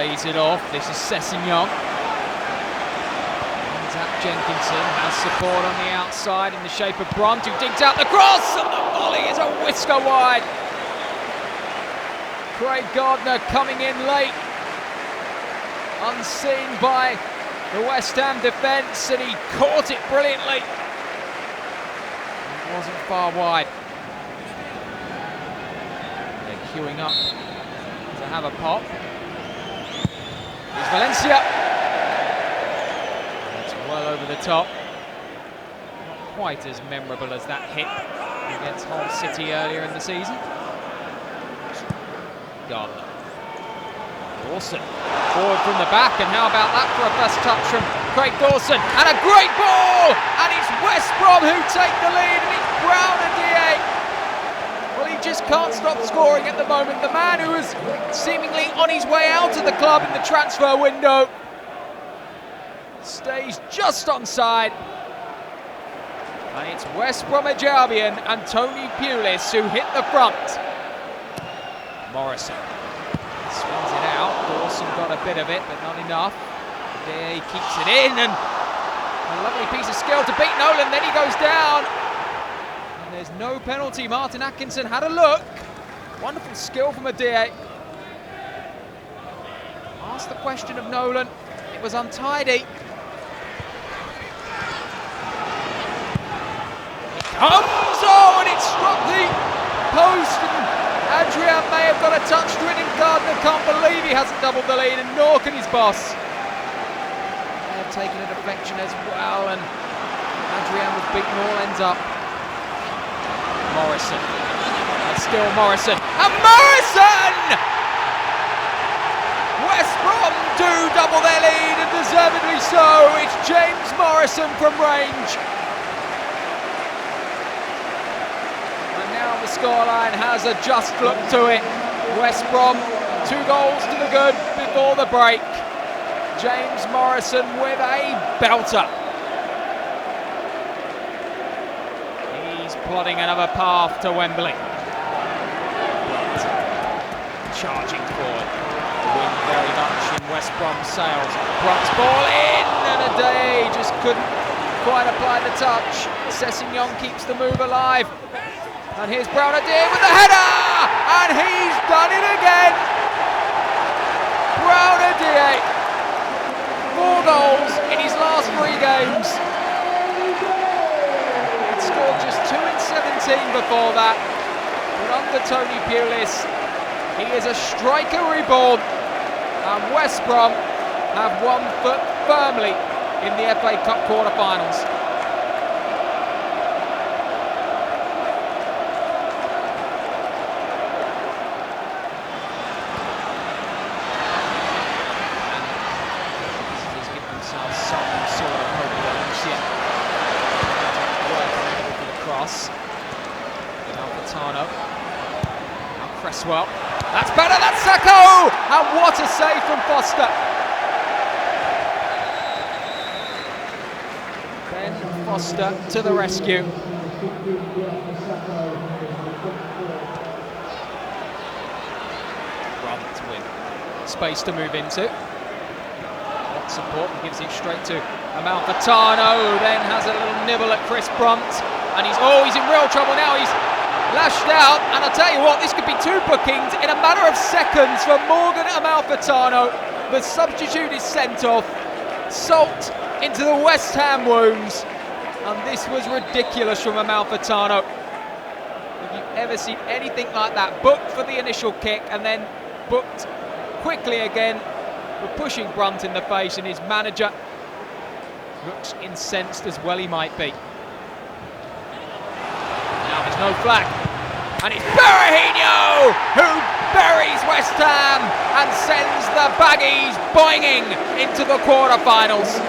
Lays it off. This is Sessegnon. Zach Jenkinson has support on the outside in the shape of Brunt, who digs out the cross, and the volley is a whisker wide. Craig Gardner coming in late, unseen by the West Ham defence, and he caught it brilliantly. It wasn't far wide. They're queuing up to have a pop. Here's Valencia. That's well over the top. Not quite as memorable as that hit against Hull City earlier in the season. Gardner. Dawson forward from the back, and how about that for a first touch from Craig Dawson, and a great ball, and it's West Brom who take the lead, and it's Brown and DA. Well, he just can't stop scoring at the moment. The man who was seemingly on his way out of the club in the transfer window stays just onside, and it's West Bromwich Albion and Tony Pulis who hit the front. Morrison swings it out. Dawson got a bit of it, but not enough. There he keeps it in, and a lovely piece of skill to beat Nolan. Then he goes down, and there's no penalty. Martin Atkinson had a look. Wonderful skill from Adie. Asked the question of Nolan. It was untidy. It comes! Oh, and it struck the post. Adrian may have got a touch to it, and Gardner can't believe he hasn't doubled the lead, and nor can his boss. They have taken a deflection as well, and Adrian was beaten all ends up. Morrison. And still Morrison. And Morrison! West Brom do double their lead, and deservedly so. It's James Morrison from range. The scoreline has a just look to it. West Brom, 2 goals to the good before the break. James Morrison with a belter. He's plotting another path to Wembley. Charging forward. The wind very much in West Brom's sails. Brunt's ball in, and Adie just couldn't quite apply the touch. Sessegnon keeps the move alive. And here's Brown Adie with the header! And he's done it again! Brown Adie, 4 goals in his last 3 games. He'd scored just 2 in 17 before that. But under Tony Pulis, he is a striker reborn. And West Brom have 1 foot firmly in the FA Cup quarter-finals. Cresswell, that's better, that's Sacco! And what a save from Foster. Ben Foster to the rescue. Brunt with space to move into. What support, and gives it straight to Amalfitano, then has a little nibble at Chris Brunt, and he's in real trouble now. He's lashed out, and I'll tell you what, this could be 2 bookings in a matter of seconds for Morgan Amalfitano. The substitute is sent off, salt into the West Ham wounds, and this was ridiculous from Amalfitano. Have you ever seen anything like that? Booked for the initial kick, and then booked quickly again for pushing Brunt in the face, and his manager looks incensed, as well he might be. Now there's no flag, and it's Berahino who buries West Ham and sends the Baggies boinging into the quarter-finals.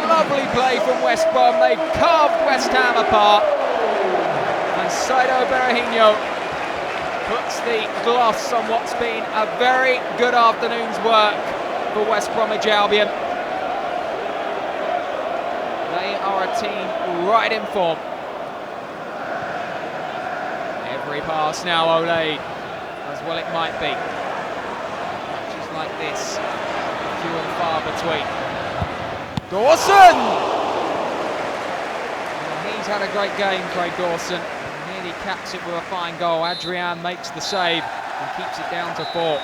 Lovely play from West Brom. They've carved West Ham apart, and Saido Berahino puts the gloss on what's been a very good afternoon's work for West Bromwich Albion. They are a team right in form. Every pass now, Ole, as well it might be. this few and far between. Dawson! Well, he's had a great game, Craig Dawson. Nearly caps it with a fine goal. Adrian makes the save and keeps it down to 4.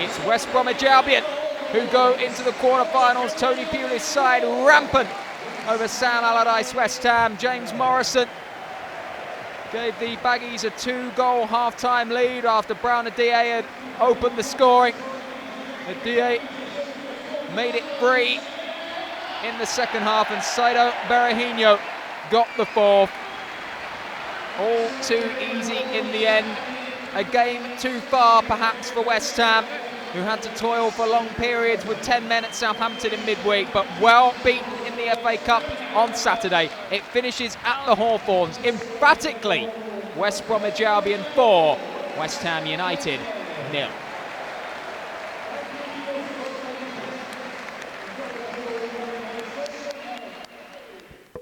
It's West Bromwich Albion who go into the quarter-finals. Tony Pulis' side rampant over Sam Allardyce West Ham. James Morrison gave the Baggies a 2-goal half-time lead after Brown Adie had opened the scoring. Adie made it 3 in the second half, and Saido Berahino got the 4th. All too easy in the end. A game too far perhaps for West Ham, who had to toil for long periods with 10 men at Southampton in midweek, but well beaten in the FA Cup on Saturday. It finishes at the Hawthorns, emphatically West Bromwich Albion 4, West Ham United 0.